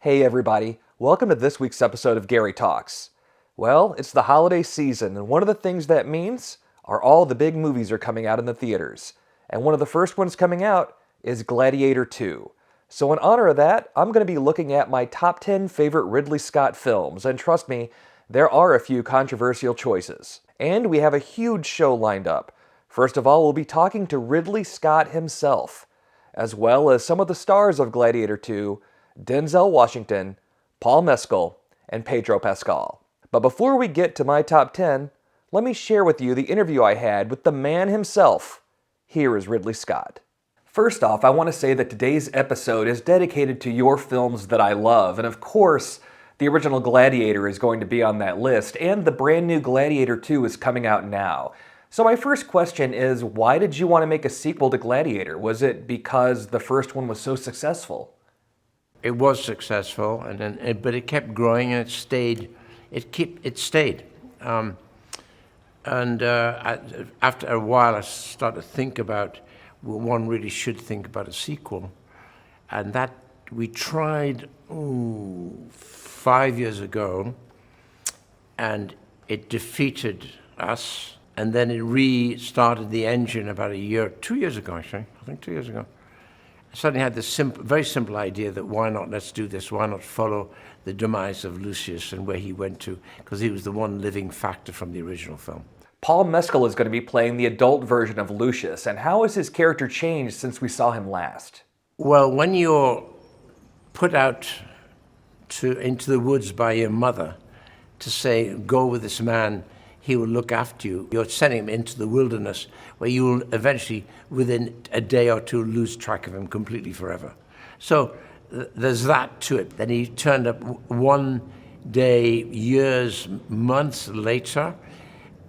Hey everybody, welcome to this week's episode of Gary Talks. Well, it's the holiday season, and one of the things that means are all the big movies are coming out in the theaters. And one of the first ones coming out is Gladiator II. So in honor of that, I'm going to be looking at my top 10 favorite Ridley Scott films, and trust me, there are a few controversial choices. And we have a huge show lined up. First of all, we'll be talking to Ridley Scott himself, as well as some of the stars of Gladiator II, Denzel Washington, Paul Mescal, and Pedro Pascal. But before we get to my top 10, let me share with you the interview I had with the man himself. Here is Ridley Scott. First off, I want to say that today's episode is dedicated to your films that I love, and of course, the original Gladiator is going to be on that list, and the brand new Gladiator II is coming out now. So my first question is, why did you want to make a sequel to Gladiator? Was it because the first one was so successful? It was successful, but it kept growing and it stayed. After a while, I started to think about one really should think about a sequel, and that we tried 5 years ago, and it defeated us. And then it restarted the engine about 2 years ago, actually. I think 2 years ago. I suddenly had this very simple idea that why not, let's do this, why not follow the demise of Lucius and where he went to, because he was the one living factor from the original film. Paul Mescal is going to be playing the adult version of Lucius, and how has his character changed since we saw him last? Well, when you're put out into the woods by your mother to say, go with this man, he will look after you. You're sending him into the wilderness where you will eventually, within a day or two, lose track of him completely forever. So there's that to it. Then he turned up one day, years, months later.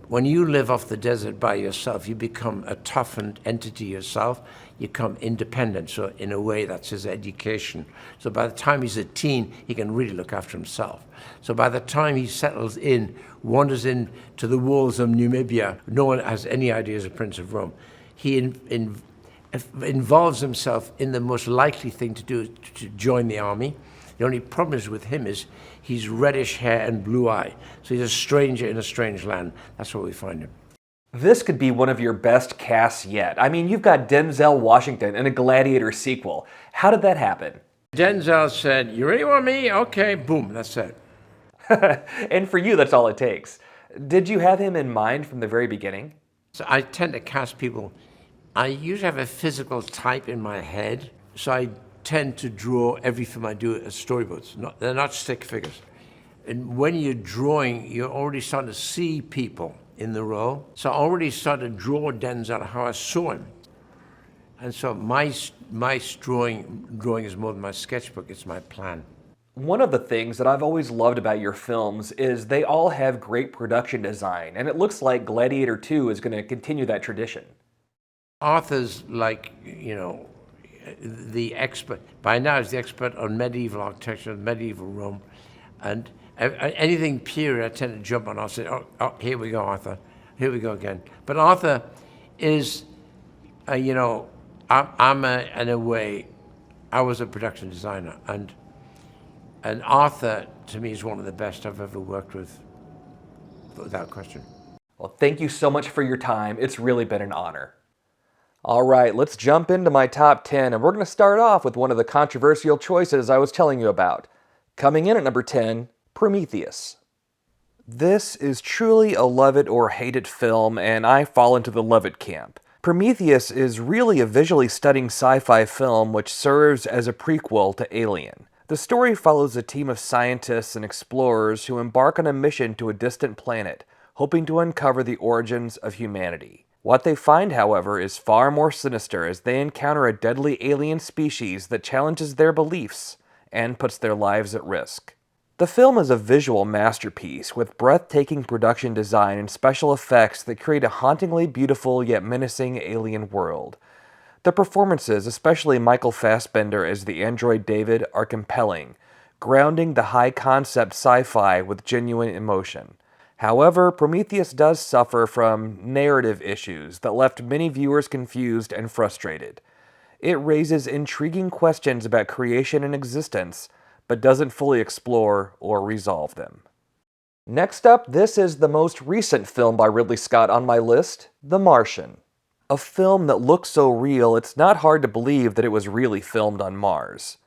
When you live off the desert by yourself, you become a toughened entity yourself. You become independent. So in a way, that's his education. So by the time he's a teen, he can really look after himself. So by the time he settles in, wanders into the walls of Namibia, no one has any idea as a Prince of Rome. He involves himself in the most likely thing to do, to join the army. The only problem is with him is he's reddish hair and blue eye. So he's a stranger in a strange land. That's where we find him. This could be one of your best casts yet. I mean, you've got Denzel Washington in a Gladiator sequel. How did that happen? Denzel said, "You really want me? Okay, boom, that's it." And for you, that's all it takes. Did you have him in mind from the very beginning? So I tend to cast people. I usually have a physical type in my head, so I tend to draw every film I do as storyboards. They're not stick figures. And when you're drawing, you're already starting to see people in the role. So I already started to draw Denzel how I saw him. And so my drawing is more than my sketchbook, it's my plan. One of the things that I've always loved about your films is they all have great production design, and it looks like Gladiator II is going to continue that tradition. Arthur's like, the expert. By now he's the expert on medieval architecture, medieval Rome, and anything period I tend to jump on. I'll say, oh, here we go, Arthur. Here we go again. But Arthur is, in a way, I was a production designer, and Arthur, to me, is one of the best I've ever worked with, without question. Well, thank you so much for your time. It's really been an honor. All right, let's jump into my top 10, and we're going to start off with one of the controversial choices I was telling you about. Coming in at number 10, Prometheus. This is truly a love it or hate it film, and I fall into the love it camp. Prometheus is really a visually stunning sci-fi film which serves as a prequel to Alien. The story follows a team of scientists and explorers who embark on a mission to a distant planet, hoping to uncover the origins of humanity. What they find, however, is far more sinister as they encounter a deadly alien species that challenges their beliefs and puts their lives at risk. The film is a visual masterpiece with breathtaking production design and special effects that create a hauntingly beautiful yet menacing alien world. The performances, especially Michael Fassbender as the android David, are compelling, grounding the high-concept sci-fi with genuine emotion. However, Prometheus does suffer from narrative issues that left many viewers confused and frustrated. It raises intriguing questions about creation and existence, but doesn't fully explore or resolve them. Next up, this is the most recent film by Ridley Scott on my list, The Martian. A film that looks so real, it's not hard to believe that it was really filmed on Mars.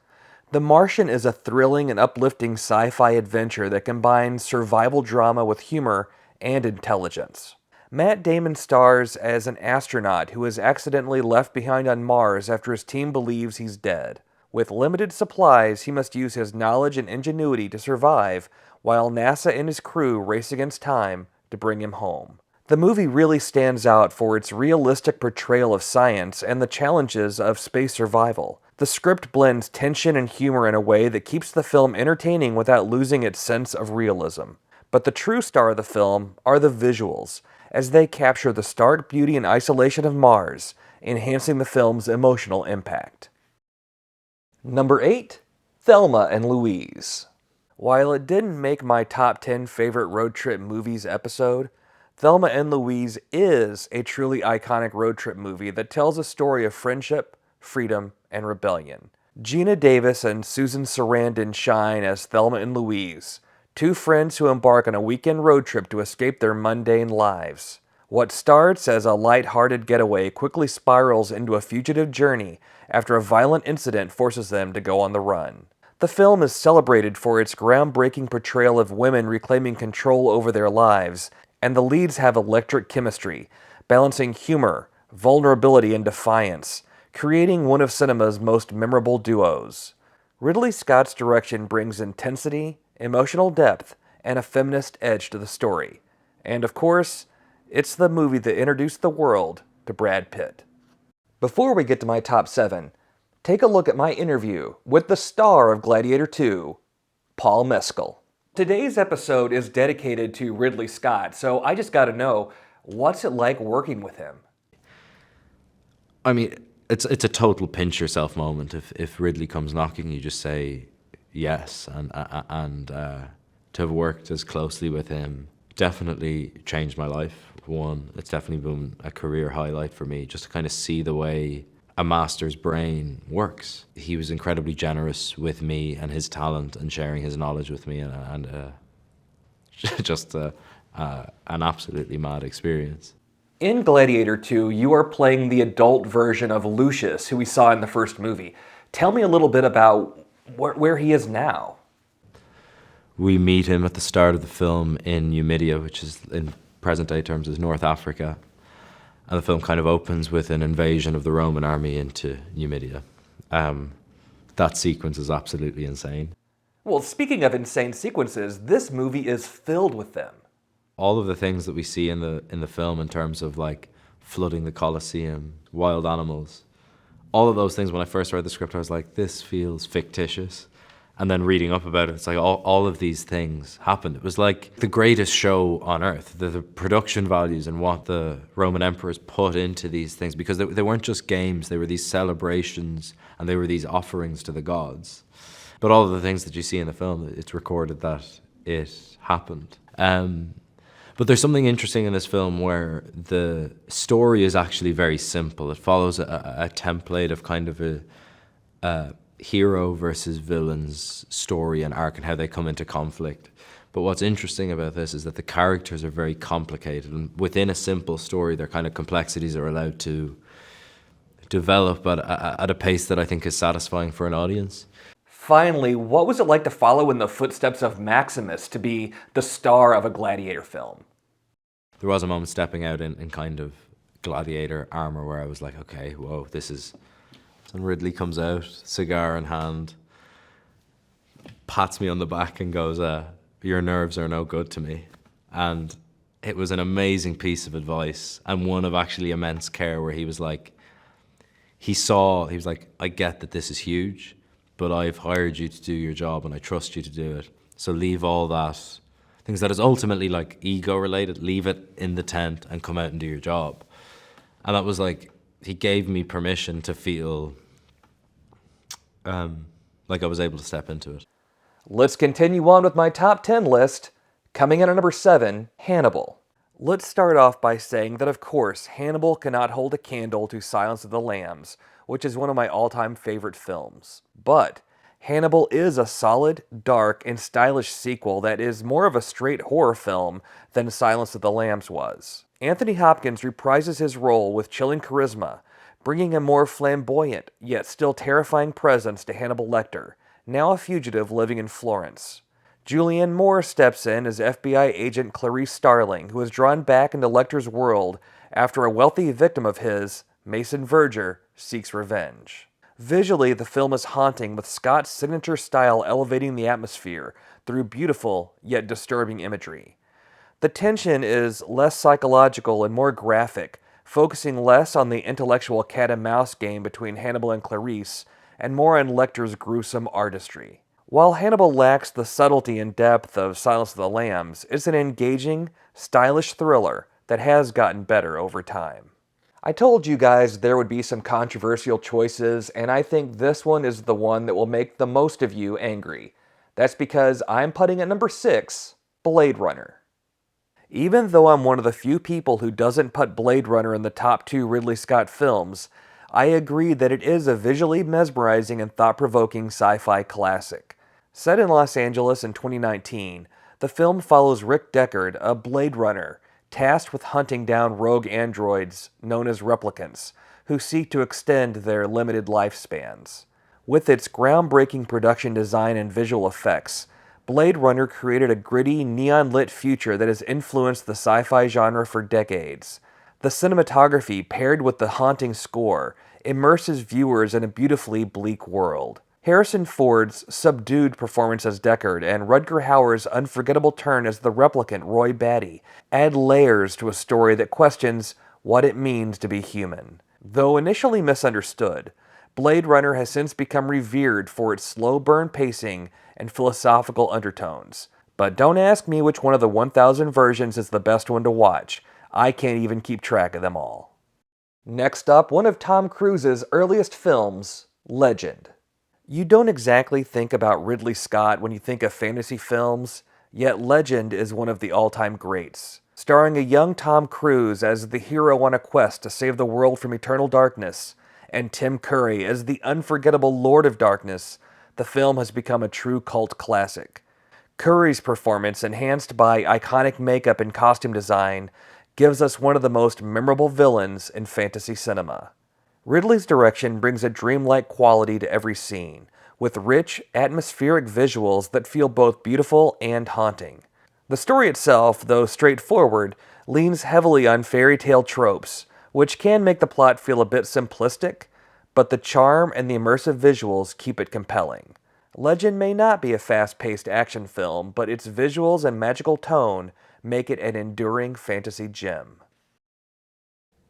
The Martian is a thrilling and uplifting sci-fi adventure that combines survival drama with humor and intelligence. Matt Damon stars as an astronaut who is accidentally left behind on Mars after his team believes he's dead. With limited supplies, he must use his knowledge and ingenuity to survive, while NASA and his crew race against time to bring him home. The movie really stands out for its realistic portrayal of science and the challenges of space survival. The script blends tension and humor in a way that keeps the film entertaining without losing its sense of realism. But the true star of the film are the visuals, as they capture the stark beauty and isolation of Mars, enhancing the film's emotional impact. Number 8. Thelma and Louise. While it didn't make my top 10 favorite road trip movies episode, Thelma and Louise is a truly iconic road trip movie that tells a story of friendship, freedom, and rebellion. Geena Davis and Susan Sarandon shine as Thelma and Louise, two friends who embark on a weekend road trip to escape their mundane lives. What starts as a light-hearted getaway quickly spirals into a fugitive journey after a violent incident forces them to go on the run. The film is celebrated for its groundbreaking portrayal of women reclaiming control over their lives, and the leads have electric chemistry, balancing humor, vulnerability, and defiance, creating one of cinema's most memorable duos. Ridley Scott's direction brings intensity, emotional depth, and a feminist edge to the story. And of course, it's the movie that introduced the world to Brad Pitt. Before we get to my top 7, take a look at my interview with the star of Gladiator II, Paul Mescal. Today's episode is dedicated to Ridley Scott, so I just gotta know, what's it like working with him? I mean, it's a total pinch yourself moment. If Ridley comes knocking, you just say yes. And to have worked as closely with him definitely changed my life. One, it's definitely been a career highlight for me, just to kind of see the way a master's brain works. He was incredibly generous with me and his talent and sharing his knowledge with me, and just an absolutely mad experience. In Gladiator II, you are playing the adult version of Lucius, who we saw in the first movie. Tell me a little bit about where he is now. We meet him at the start of the film in Numidia, which is in present-day terms is North Africa. And the film kind of opens with an invasion of the Roman army into Numidia. That sequence is absolutely insane. Well, speaking of insane sequences, this movie is filled with them. All of the things that we see in the film in terms of like flooding the Colosseum, wild animals, all of those things, when I first read the script, I was like, this feels fictitious. And then reading up about it, it's like all of these things happened. It was like the greatest show on earth, the production values and what the Roman emperors put into these things, because they weren't just games, they were these celebrations and they were these offerings to the gods. But all of the things that you see in the film, it's recorded that it happened. But there's something interesting in this film where the story is actually very simple. It follows a template of kind of a hero versus villain's story and arc and how they come into conflict. But what's interesting about this is that the characters are very complicated, and within a simple story, their kind of complexities are allowed to develop at a pace that I think is satisfying for an audience. Finally, what was it like to follow in the footsteps of Maximus to be the star of a Gladiator film? There was a moment stepping out in kind of gladiator armor where I was like, okay, whoa, this is... And Ridley comes out, cigar in hand, pats me on the back and goes, your nerves are no good to me. And it was an amazing piece of advice and one of actually immense care, where he was like, I get that this is huge, but I've hired you to do your job and I trust you to do it. So leave all that, things that is ultimately like ego related, leave it in the tent and come out and do your job. And that was like, he gave me permission to feel like I was able to step into it. Let's continue on with my top 10 list. Coming in at number 7, Hannibal. Let's start off by saying that, of course, Hannibal cannot hold a candle to Silence of the Lambs, which is one of my all-time favorite films. But Hannibal is a solid, dark, and stylish sequel that is more of a straight horror film than Silence of the Lambs was. Anthony Hopkins reprises his role with chilling charisma, bringing a more flamboyant, yet still terrifying presence to Hannibal Lecter, now a fugitive living in Florence. Julianne Moore steps in as FBI agent Clarice Starling, who is drawn back into Lecter's world after a wealthy victim of his, Mason Verger, seeks revenge. Visually, the film is haunting, with Scott's signature style elevating the atmosphere through beautiful yet disturbing imagery. The tension is less psychological and more graphic, focusing less on the intellectual cat-and-mouse game between Hannibal and Clarice and more on Lecter's gruesome artistry. While Hannibal lacks the subtlety and depth of Silence of the Lambs, it's an engaging, stylish thriller that has gotten better over time. I told you guys there would be some controversial choices, and I think this one is the one that will make the most of you angry. That's because I'm putting at number 6, Blade Runner. Even though I'm one of the few people who doesn't put Blade Runner in the top 2 Ridley Scott films, I agree that it is a visually mesmerizing and thought-provoking sci-fi classic. Set in Los Angeles in 2019, the film follows Rick Deckard, a Blade Runner, tasked with hunting down rogue androids known as replicants, who seek to extend their limited lifespans. With its groundbreaking production design and visual effects, Blade Runner created a gritty, neon-lit future that has influenced the sci-fi genre for decades. The cinematography, paired with the haunting score, immerses viewers in a beautifully bleak world. Harrison Ford's subdued performance as Deckard and Rutger Hauer's unforgettable turn as the replicant Roy Batty add layers to a story that questions what it means to be human. Though initially misunderstood, Blade Runner has since become revered for its slow burn pacing and philosophical undertones. But don't ask me which one of the 1,000 versions is the best one to watch. I can't even keep track of them all. Next up, one of Tom Cruise's earliest films, Legend. You don't exactly think about Ridley Scott when you think of fantasy films, yet Legend is one of the all-time greats. Starring a young Tom Cruise as the hero on a quest to save the world from eternal darkness, and Tim Curry as the unforgettable Lord of Darkness, the film has become a true cult classic. Curry's performance, enhanced by iconic makeup and costume design, gives us one of the most memorable villains in fantasy cinema. Ridley's direction brings a dreamlike quality to every scene, with rich, atmospheric visuals that feel both beautiful and haunting. The story itself, though straightforward, leans heavily on fairy tale tropes, which can make the plot feel a bit simplistic, but the charm and the immersive visuals keep it compelling. Legend may not be a fast-paced action film, but its visuals and magical tone make it an enduring fantasy gem.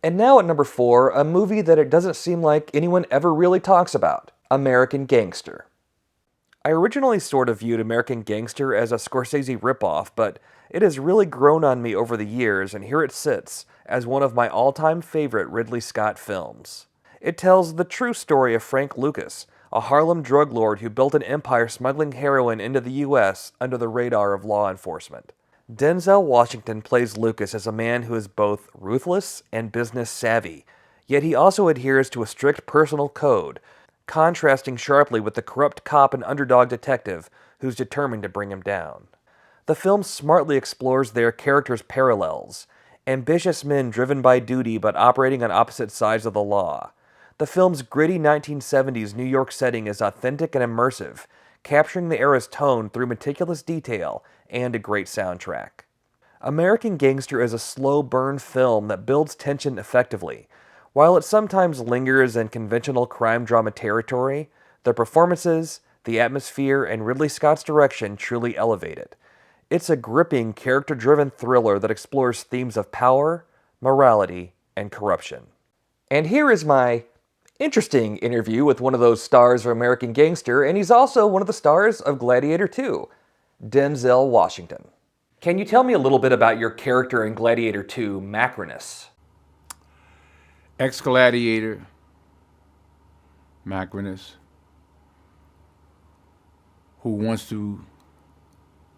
And now at number 4, a movie that it doesn't seem like anyone ever really talks about, American Gangster. I originally sort of viewed American Gangster as a Scorsese ripoff, but it has really grown on me over the years, and here it sits as one of my all-time favorite Ridley Scott films. It tells the true story of Frank Lucas, a Harlem drug lord who built an empire smuggling heroin into the U.S. under the radar of law enforcement. Denzel Washington plays Lucas as a man who is both ruthless and business savvy, yet he also adheres to a strict personal code, contrasting sharply with the corrupt cop and underdog detective who's determined to bring him down. The film smartly explores their characters' parallels, ambitious men driven by duty but operating on opposite sides of the law. The film's gritty 1970s New York setting is authentic and immersive, capturing the era's tone through meticulous detail and a great soundtrack. American Gangster is a slow burn film that builds tension effectively. While it sometimes lingers in conventional crime drama territory, the performances, the atmosphere, and Ridley Scott's direction truly elevate it. It's a gripping, character-driven thriller that explores themes of power, morality, and corruption. And here is my interesting interview with one of those stars of American Gangster, and he's also one of the stars of Gladiator II, Denzel Washington. Can you tell me a little bit about your character in Gladiator II, Macrinus? Ex-gladiator, Macrinus, who wants to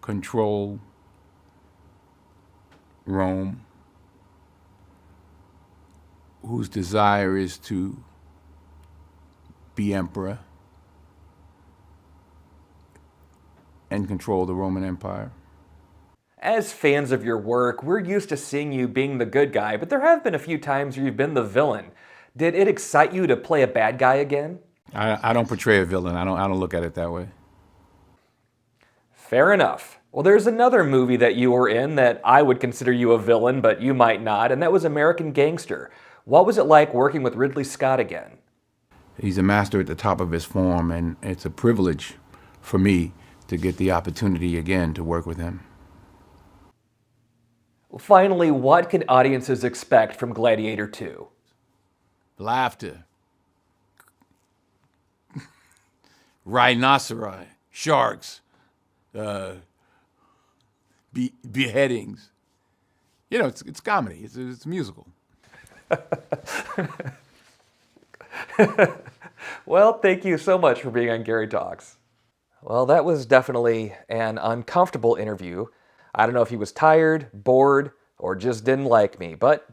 control Rome, whose desire is to be emperor, and control the Roman Empire. As fans of your work, we're used to seeing you being the good guy, but there have been a few times where you've been the villain. Did it excite you to play a bad guy again? I don't portray a villain. I don't look at it that way. Fair enough. Well, there's another movie that you were in that I would consider you a villain, but you might not, and that was American Gangster. What was it like working with Ridley Scott again? He's a master at the top of his form, and it's a privilege for me to get the opportunity again to work with him. Finally, what can audiences expect from Gladiator II? Laughter. Rhinoceri. Sharks. Beheadings. You know, it's comedy. It's a musical. Well, thank you so much for being on Gary Talks. Well, that was definitely an uncomfortable interview. I don't know if he was tired, bored, or just didn't like me, but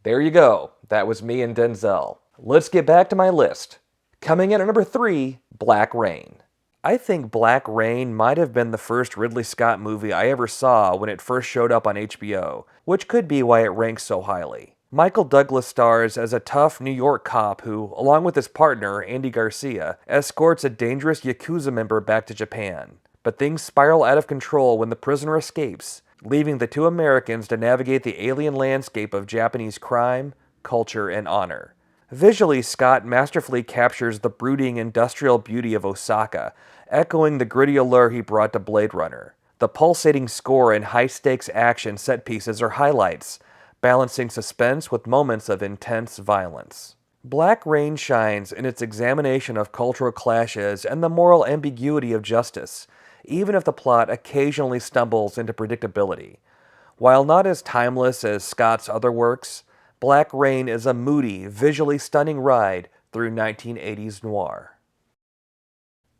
there you go. That was me and Denzel. Let's get back to my list. Coming in at number 3, Black Rain. I think Black Rain might have been the first Ridley Scott movie I ever saw when it first showed up on HBO, which could be why it ranks so highly. Michael Douglas stars as a tough New York cop who, along with his partner, Andy Garcia, escorts a dangerous Yakuza member back to Japan. But things spiral out of control when the prisoner escapes, leaving the two Americans to navigate the alien landscape of Japanese crime, culture, and honor. Visually, Scott masterfully captures the brooding industrial beauty of Osaka, echoing the gritty allure he brought to Blade Runner. The pulsating score and high-stakes action set pieces are highlights, balancing suspense with moments of intense violence. Black Rain shines in its examination of cultural clashes and the moral ambiguity of justice, even if the plot occasionally stumbles into predictability. While not as timeless as Scott's other works, Black Rain is a moody, visually stunning ride through 1980s noir.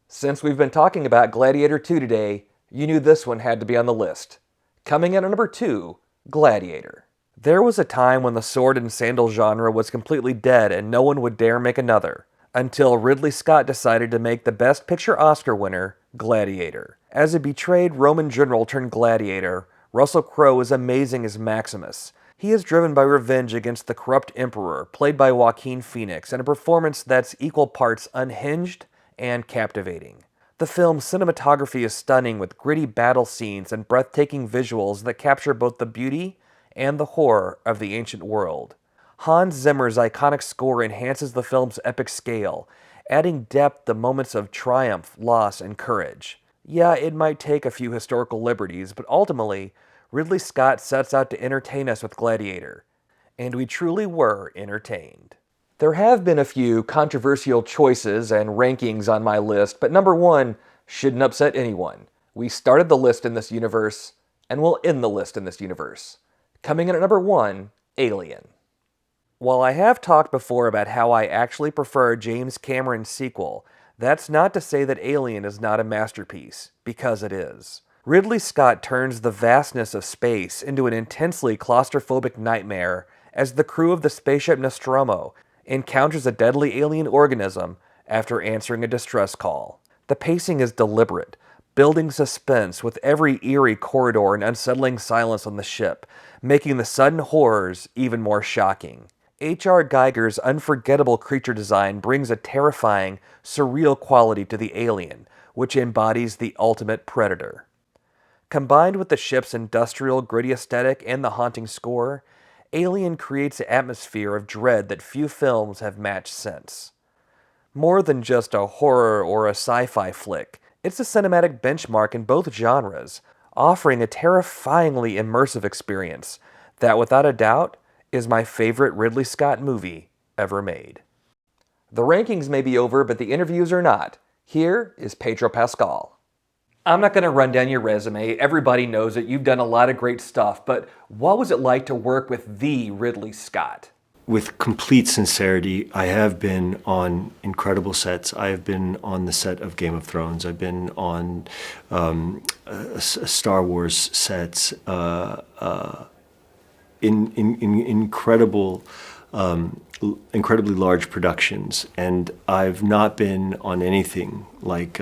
Since we've been talking about Gladiator II today, you knew this one had to be on the list. Coming in at number 2, Gladiator. There was a time when the sword and sandal genre was completely dead and no one would dare make another, until Ridley Scott decided to make the Best Picture Oscar winner, Gladiator. As a betrayed Roman general turned gladiator, Russell Crowe is amazing as Maximus. He is driven by revenge against the corrupt emperor, played by Joaquin Phoenix, in a performance that's equal parts unhinged and captivating. The film's cinematography is stunning with gritty battle scenes and breathtaking visuals that capture both the beauty and the horror of the ancient world. Hans Zimmer's iconic score enhances the film's epic scale, adding depth to moments of triumph, loss, and courage. Yeah, it might take a few historical liberties, but ultimately, Ridley Scott sets out to entertain us with Gladiator. And we truly were entertained. There have been a few controversial choices and rankings on my list, but number 1 shouldn't upset anyone. We started the list in this universe, and we'll end the list in this universe. Coming in at number 1, Alien. While I have talked before about how I actually prefer James Cameron's sequel, that's not to say that Alien is not a masterpiece, because it is. Ridley Scott turns the vastness of space into an intensely claustrophobic nightmare as the crew of the spaceship Nostromo encounters a deadly alien organism after answering a distress call. The pacing is deliberate, building suspense with every eerie corridor and unsettling silence on the ship, making the sudden horrors even more shocking. H.R. Geiger's unforgettable creature design brings a terrifying, surreal quality to the alien, which embodies the ultimate predator. Combined with the ship's industrial, gritty aesthetic and the haunting score, Alien creates an atmosphere of dread that few films have matched since. More than just a horror or a sci-fi flick, it's a cinematic benchmark in both genres, offering a terrifyingly immersive experience that, without a doubt, is my favorite Ridley Scott movie ever made. The rankings may be over, but the interviews are not. Here is Pedro Pascal. I'm not going to run down your resume. Everybody knows it. You've done a lot of great stuff, but what was it like to work with the Ridley Scott? With complete sincerity, I have been on incredible sets. I have been on the set of Game of Thrones. I've been on Star Wars sets, in incredible incredibly large productions, and I've not been on anything like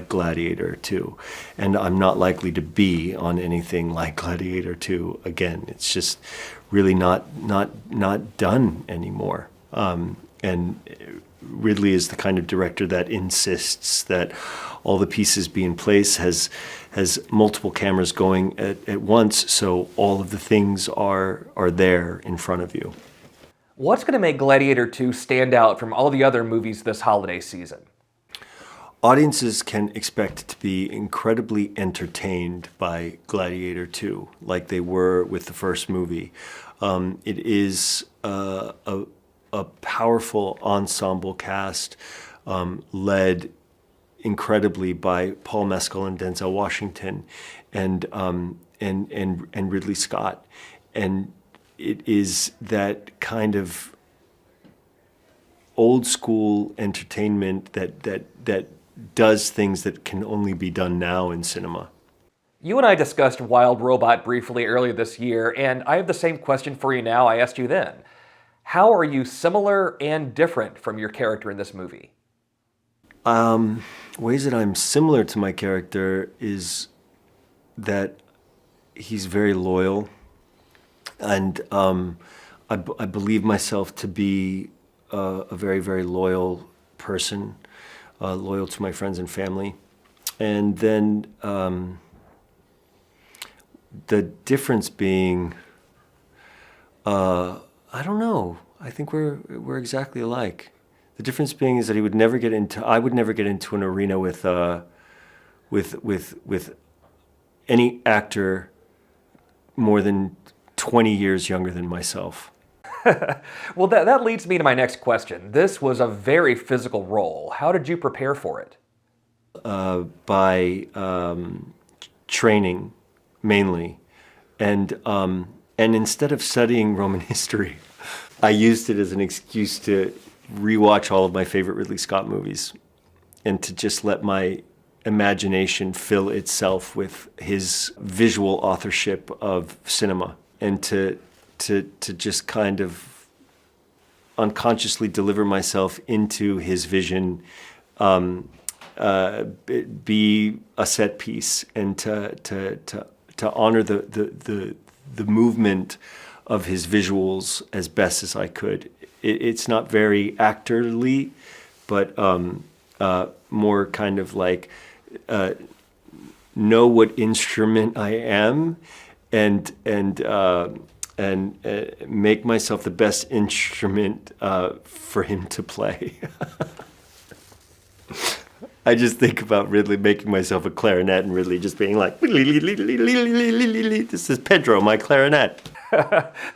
Gladiator II, and I'm not likely to be on anything like Gladiator II again. It's just really not done anymore. And Ridley is the kind of director that insists that all the pieces be in place, has multiple cameras going at once, so all of the things are there in front of you. What's going to make Gladiator II stand out from all the other movies this holiday season? Audiences can expect to be incredibly entertained by Gladiator II, like they were with the first movie. It is a powerful ensemble cast, led incredibly by Paul Mescal and Denzel Washington, and Ridley Scott, and it is that kind of old school entertainment that does things that can only be done now in cinema. You and I discussed Wild Robot briefly earlier this year, and I have the same question for you now I asked you then. How are you similar and different from your character in this movie? Ways that I'm similar to my character is that he's very loyal, and I believe myself to be a very, very loyal person, loyal to my friends and family. And then the difference being, I don't know. I think we're exactly alike. The difference being is that I would never get into an arena with any actor more than 20 years younger than myself. Well, that leads me to my next question. This was a very physical role. How did you prepare for it? By training, mainly, and instead of studying Roman history, I used it as an excuse to rewatch all of my favorite Ridley Scott movies, and to just let my imagination fill itself with his visual authorship of cinema, and to just kind of unconsciously deliver myself into his vision, be a set piece, and to honor the movement of his visuals as best as I could. It's not very actorly, but more kind of like know what instrument I am, and make myself the best instrument for him to play. I just think about Ridley making myself a clarinet, and Ridley just being like, "This is Pedro, my clarinet."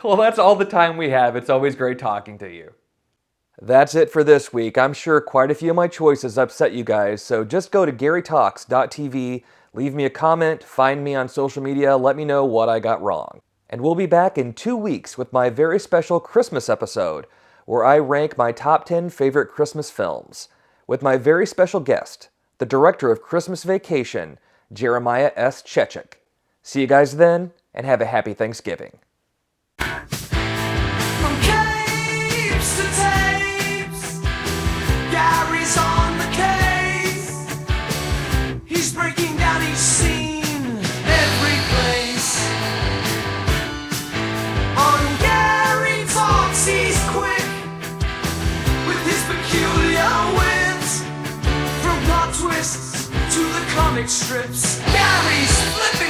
Well, that's all the time we have. It's always great talking to you. That's it for this week. I'm sure quite a few of my choices upset you guys, so just go to GaryTalks.tv, leave me a comment, find me on social media, let me know what I got wrong. And we'll be back in 2 weeks with my very special Christmas episode, where I rank my top 10 favorite Christmas films, with my very special guest, the director of Christmas Vacation, Jeremiah S. Chechik. See you guys then, and have a happy Thanksgiving. From capes to tapes, Gary's on the case. He's breaking down each scene, every place. On Gary Talks, he's quick with his peculiar wits. From plot twists to the comic strips, Gary's flipping.